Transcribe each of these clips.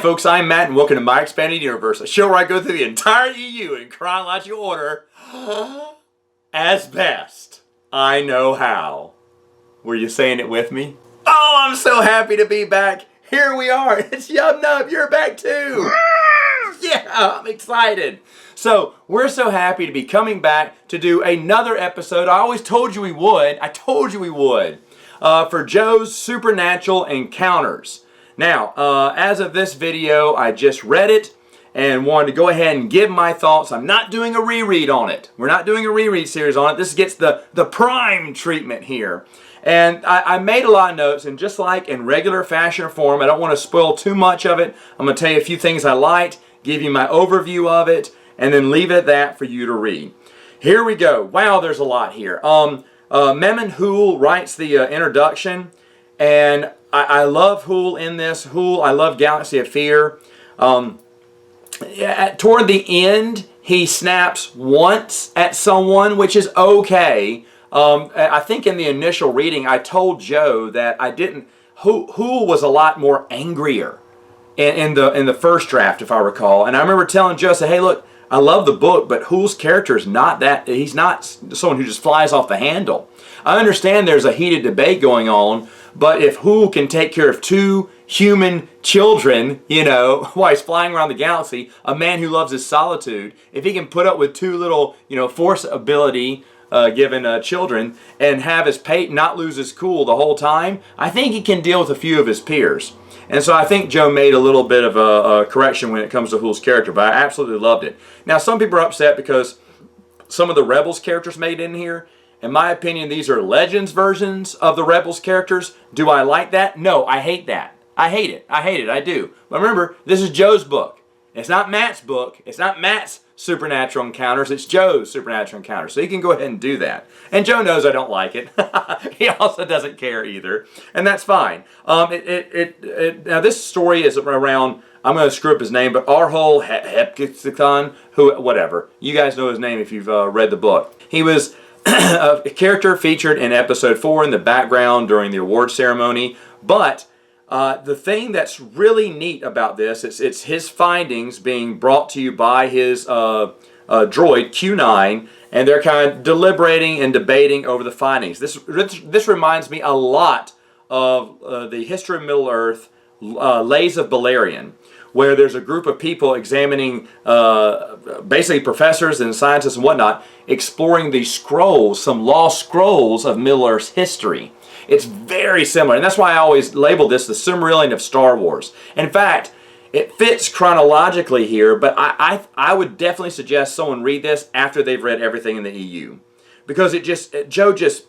folks, I'm Matt and welcome to My Expanded Universe, a show where I go through the entire EU in chronological order as best I know how. Were you saying it with me? Oh, I'm so happy to be back. Here we are. It's Yum Nub. You're back too. Yeah, I'm excited. So, we're so happy to be coming back to do another episode. I always told you we would. For Joe's Supernatural Encounters. Now, as of this video, I just read it and wanted to go ahead and give my thoughts. I'm not doing a reread on it. We're not doing a reread series on it. This gets the prime treatment here. And I made a lot of notes, and just like in regular fashion or form, I don't want to spoil too much of it. I'm going to tell you a few things I liked, give you my overview of it, and then leave it at that for you to read. Here we go. Wow, there's a lot here. Memon Hool writes the introduction, and I love Hool in this. Hool, I love Galaxy of Fear. Toward the end, he snaps once at someone, which is okay. I think in the initial reading, I told Joe that I didn't. Hool was a lot more angrier in the first draft, if I recall. And I remember telling Joe, I said, "Hey, look, I love the book, but Hool's character is not that. He's not someone who just flies off the handle. I understand there's a heated debate going on, but if Hool can take care of two human children, while he's flying around the galaxy, a man who loves his solitude, if he can put up with two little, force ability given children and have his pate not lose his cool the whole time, I think he can deal with a few of his peers." And so I think Joe made a little bit of a correction when it comes to Hool's character, but I absolutely loved it. Now, some people are upset because some of the Rebels characters made in here. In my opinion, these are Legends versions of the Rebels characters. Do I like that? No, I hate that. I hate it. I do. But remember, this is Joe's book. It's not Matt's book. It's not Matt's Supernatural Encounters. It's Joe's Supernatural Encounters. So he can go ahead and do that. And Joe knows I don't like it. He also doesn't care either. And that's fine. Now this story is around, I'm going to screw up his name, but Arhol Hepkithon, whatever. You guys know his name if you've read the book. He was a character featured in episode 4 in the background during the award ceremony. But the thing that's really neat about this is it's his findings being brought to you by his droid, Q9, and they're kind of deliberating and debating over the findings. This reminds me a lot of the History of Middle-earth, Lays of Balerion, where there's a group of people examining, basically professors and scientists and whatnot, exploring these scrolls, some lost scrolls of Middle-earth's history. It's very similar, and that's why I always label this the Silmarillion of Star Wars. In fact, it fits chronologically here, but I would definitely suggest someone read this after they've read everything in the EU. Because Joe just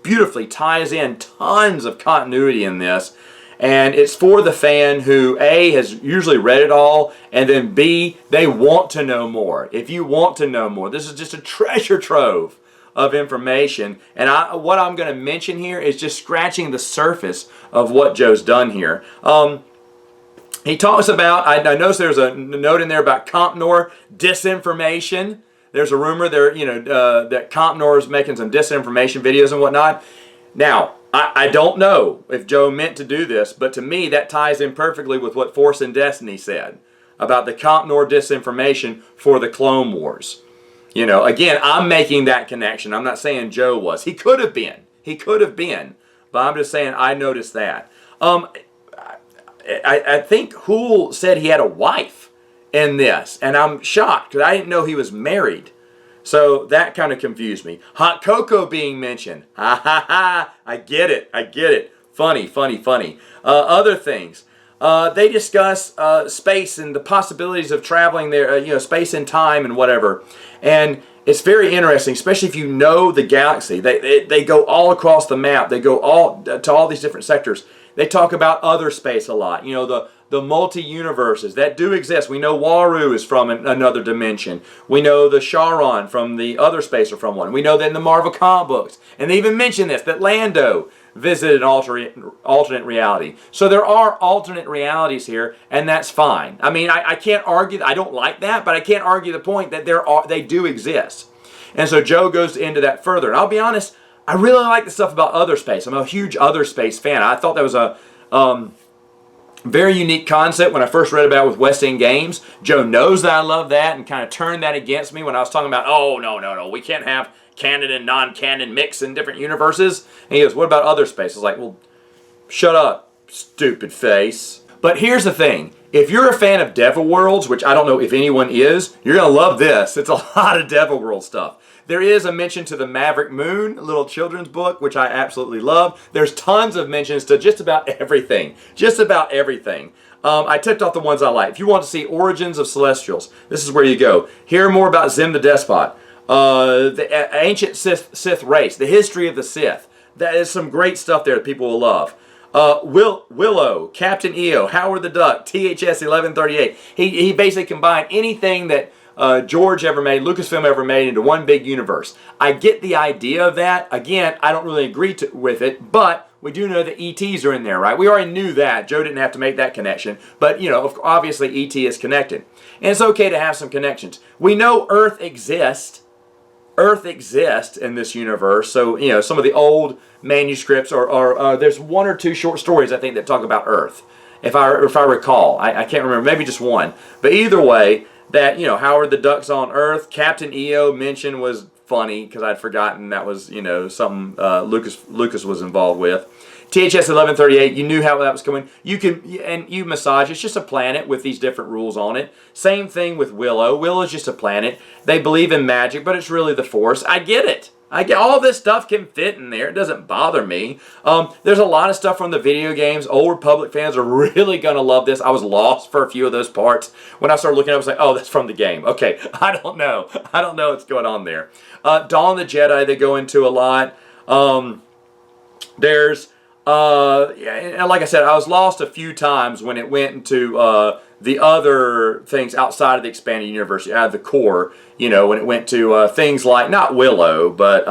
beautifully ties in tons of continuity in this, and it's for the fan who, A, has usually read it all, and then B, they want to know more. If you want to know more, this is just a treasure trove of information, and what I'm going to mention here is just scratching the surface of what Joe's done here. He talks about, I noticed there's a note in there about Compnor disinformation. There's a rumor there, that Compnor is making some disinformation videos and whatnot. Now, I don't know if Joe meant to do this, but to me that ties in perfectly with what Force and Destiny said about the Compnor disinformation for the Clone Wars. Again, I'm making that connection. I'm not saying Joe was. He could have been. But I'm just saying I noticed that. I think Hool said he had a wife in this, and I'm shocked because I didn't know he was married. So that kind of confused me. Hot cocoa being mentioned. Ha ha ha. I get it. Funny. Other things. They discuss space and the possibilities of traveling there, space and time and whatever. And it's very interesting, especially if you know the galaxy. They go all across the map. They go to all these different sectors. They talk about other space a lot. The multi-universes that do exist. We know Waru is from another dimension. We know the Charon from the other space are from one. We know that in the Marvel comic books. And they even mention this, that Lando visited an alternate reality. So there are alternate realities here, and that's fine. I mean, I can't argue. I don't like that, but I can't argue the point that they do exist. And so Joe goes into that further. And I'll be honest, I really like the stuff about other space. I'm a huge other space fan. I thought that was Very unique concept when I first read about it with West End Games. Joe knows that I love that and kind of turned that against me when I was talking about, oh, no, we can't have canon and non-canon mix in different universes. And he goes, what about other space? I was like, well, shut up, stupid face. But here's the thing. If you're a fan of Devil Worlds, which I don't know if anyone is, you're going to love this. It's a lot of Devil World stuff. There is a mention to the Maverick Moon, a little children's book, which I absolutely love. There's tons of mentions to just about everything. Just about everything. I tipped off the ones I like. If you want to see Origins of Celestials, this is where you go. Hear more about Zim the Despot, the ancient Sith race, the history of the Sith. That is some great stuff there that people will love. Willow, Captain EO, Howard the Duck, THS 1138. He basically combined anything that George ever made, Lucasfilm ever made, into one big universe. I get the idea of that. Again, I don't really agree with it, but we do know that ETs are in there, right? We already knew that. Joe didn't have to make that connection, but you know, obviously ET is connected. And it's okay to have some connections. We know Earth exists. Earth exists in this universe, so you know some of the old manuscripts or there's one or two short stories I think that talk about Earth, if I recall. I can't remember, maybe just one. But either way, that you know Howard the Duck's on Earth. Captain EO mentioned was funny because I'd forgotten that was something Lucas was involved with. THS 1138, you knew how that was coming. You massage. It's just a planet with these different rules on it. Same thing with Willow. Willow's just a planet. They believe in magic, but it's really the Force. I get it. I get all this stuff can fit in there. It doesn't bother me. There's a lot of stuff from the video games. Old Republic fans are really going to love this. I was lost for a few of those parts. When I started looking up, I was like, oh, that's from the game. Okay, I don't know. I don't know what's going on there. Dawn of the Jedi, they go into a lot. And like I said, I was lost a few times when it went into the other things outside of the expanded universe, out of the core. You know, when it went to things like not Willow, but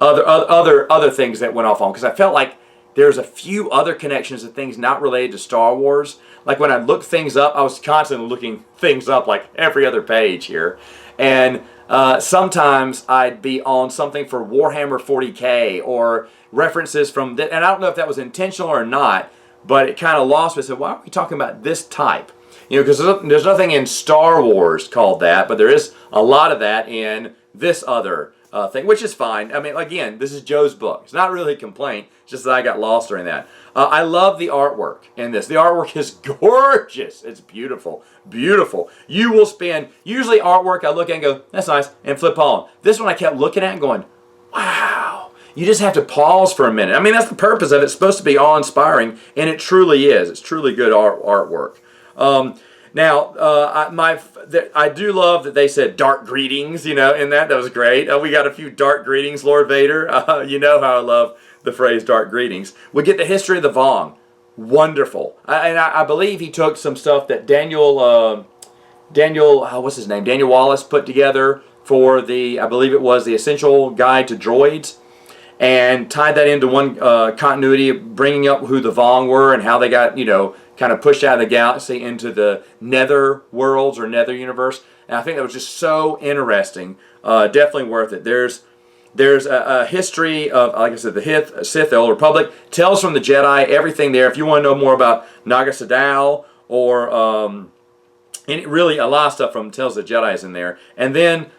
other things that went off on. Because I felt like there's a few other connections of things not related to Star Wars. Like when I looked things up, I was constantly looking things up like every other page here, and sometimes I'd be on something for Warhammer 40K or references from that, and I don't know if that was intentional or not, but it kind of lost me. So why are we talking about this type? You know, because there's nothing in Star Wars called that, but there is a lot of that in this other thing, which is fine. I mean, again, this is Joe's book. It's not really a complaint. It's just that I got lost during that. I love the artwork in this. The artwork is gorgeous. It's beautiful. Beautiful. You will spend, usually artwork I look at and go, that's nice, and flip on. This one I kept looking at and going, wow. You just have to pause for a minute. I mean, that's the purpose of it. It's supposed to be awe-inspiring, and it truly is. It's truly good artwork. I do love that they said dark greetings, in that. That was great. We got a few dark greetings, Lord Vader. You know how I love the phrase dark greetings. We get the history of the Vong. Wonderful. I believe he took some stuff that Daniel Wallace put together for I believe it was the Essential Guide to Droids, and tied that into one continuity, bringing up who the Vong were and how they got, kind of pushed out of the galaxy into the nether worlds or nether universe. And I think that was just so interesting. Definitely worth it. There's a history of, like I said, the Sith, the Old Republic, Tales from the Jedi, everything there. If you want to know more about Naga Sadow or really a lot of stuff from Tales of the Jedi is in there. And then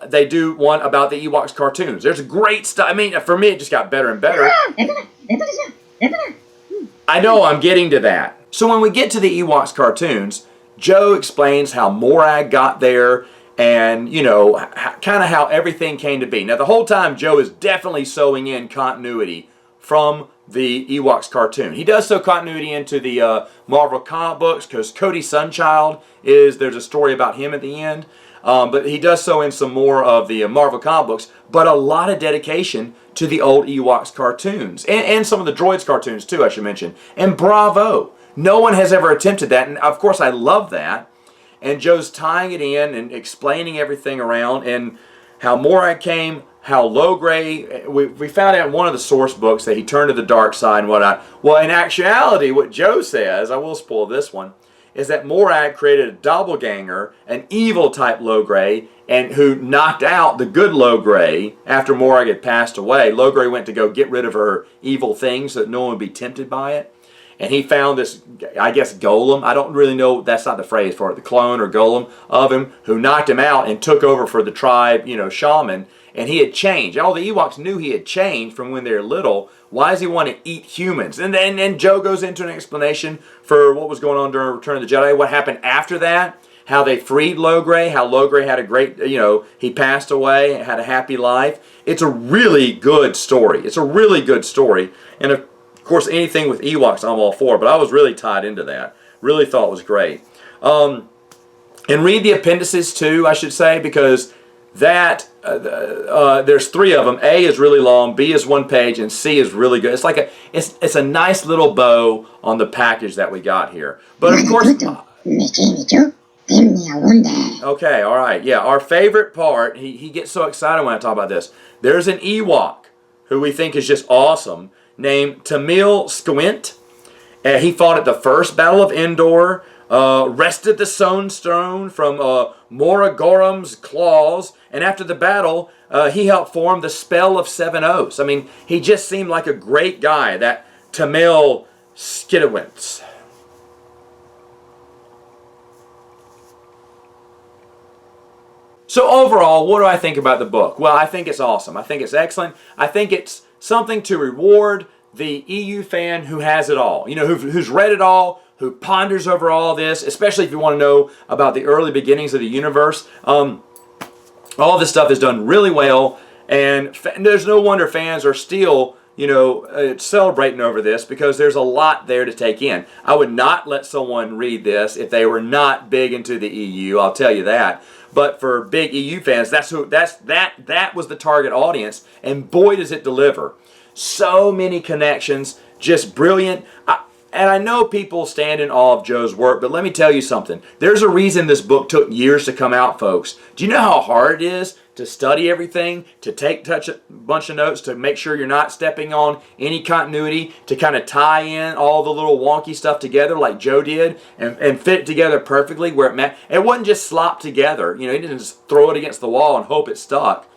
they do one about the Ewoks cartoons. There's great stuff. I mean, for me, it just got better and better. I know, I'm getting to that. So when we get to the Ewoks cartoons, Joe explains how Morag got there and, kind of how everything came to be. Now, the whole time, Joe is definitely sewing in continuity from the Ewoks cartoon. He does sew continuity into the Marvel comic books because Cody Sunchild there's a story about him at the end. But he does sew in some more of the Marvel comic books, but a lot of dedication to the old Ewoks cartoons and some of the Droids cartoons too, I should mention. And bravo! No one has ever attempted that, and of course I love that. And Joe's tying it in and explaining everything around and how Morag came, how Logray, we found out in one of the source books that he turned to the dark side and whatnot. Well, in actuality, what Joe says, I will spoil this one, is that Morag created a doppelganger, an evil type Logray, and who knocked out the good Logray after Morag had passed away. Logray went to go get rid of her evil things so that no one would be tempted by it. and he found this, I guess, golem. I don't really know, that's not the phrase for it, the clone or golem of him, who knocked him out and took over for the tribe, you know, shaman. And he had changed. All the Ewoks knew he had changed from when they were little. Why does he want to eat humans? And then Joe goes into an explanation for what was going on during Return of the Jedi, what happened after that, how they freed Logray, how Logray had a great, you know, he passed away, had a happy life. It's a really good story. It's a really good story. And of course, anything with Ewoks I'm all for, but I was really tied into that. Really thought it was great. And read the appendices too, I should say, because that there's 3 of them. A is really long, B is 1 page, and C is really good. It's like it's a nice little bow on the package that we got here. But of course, okay, all right, yeah. Our favorite part. He gets so excited when I talk about this. There's an Ewok who we think is just awesome, named Tamil Squint. He fought at the first Battle of Endor. Wrested the Stone Stone from Moragorum's claws, and after the battle, he helped form the Spell of 7 Oaths. I mean, he just seemed like a great guy, that Tamil Skidawints. So overall, what do I think about the book? Well, I think it's awesome. I think it's excellent. I think it's something to reward the EU fan who has it all. You know, who's read it all, who ponders over all this, especially if you want to know about the early beginnings of the universe. All this stuff is done really well, and there's no wonder fans are still, you know, celebrating over this, because there's a lot there to take in. I would not let someone read this if they were not big into the EU, I'll tell you that. But for big EU fans, that was the target audience, and boy does it deliver. So many connections, just brilliant. And I know people stand in awe of Joe's work, but let me tell you something. There's a reason this book took years to come out, folks. Do you know how hard it is to study everything, to touch a bunch of notes, to make sure you're not stepping on any continuity, to kind of tie in all the little wonky stuff together like Joe did, and fit it together perfectly where it met. It wasn't just slop together. You know, he didn't just throw it against the wall and hope it stuck.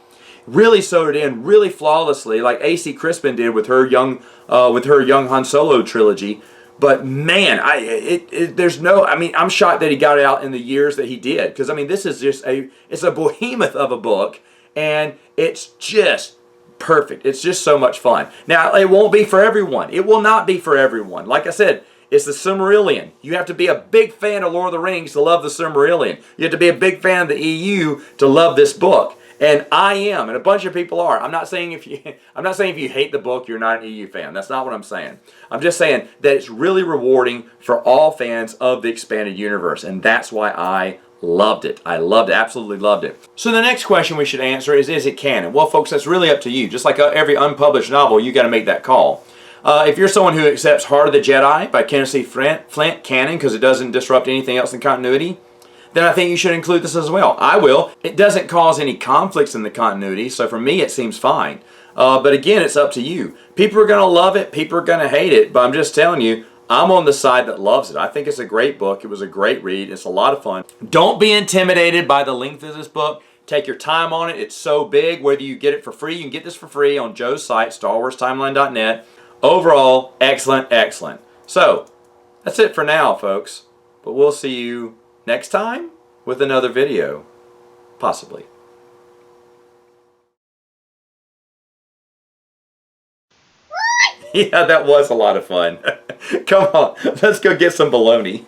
Really sewed it in really flawlessly, like A.C. Crispin did with her young Han Solo trilogy. But man, I'm shocked that he got it out in the years that he did, because I mean, this is just it's a behemoth of a book, and it's just perfect. It's just so much fun. Now, it won't be for everyone. It will not be for everyone. Like I said, it's the Silmarillion. You have to be a big fan of Lord of the Rings to love the Silmarillion. You have to be a big fan of the EU to love this book. And I am, and a bunch of people are. I'm not saying if you hate the book, you're not an EU fan. That's not what I'm saying. I'm just saying that it's really rewarding for all fans of the expanded universe, and that's why I loved it. I absolutely loved it. So the next question we should answer is it canon? Well, folks, that's really up to you. Just like every unpublished novel, you got to make that call. If you're someone who accepts Heart of the Jedi by Kenneth C. Flint canon because it doesn't disrupt anything else in continuity, then I think you should include this as well. I will. It doesn't cause any conflicts in the continuity, so for me it seems fine. But again, it's up to you. People are going to love it, people are going to hate it, but I'm just telling you, I'm on the side that loves it. I think it's a great book. It was a great read. It's a lot of fun. Don't be intimidated by the length of this book. Take your time on it. It's so big. Whether you get it for free, you can get this for free on Joe's site, StarWarsTimeline.net. Overall, excellent, excellent. So, that's it for now, folks. But we'll see you next time with another video, possibly. Yeah, that was a lot of fun. Come on, let's go get some bologna.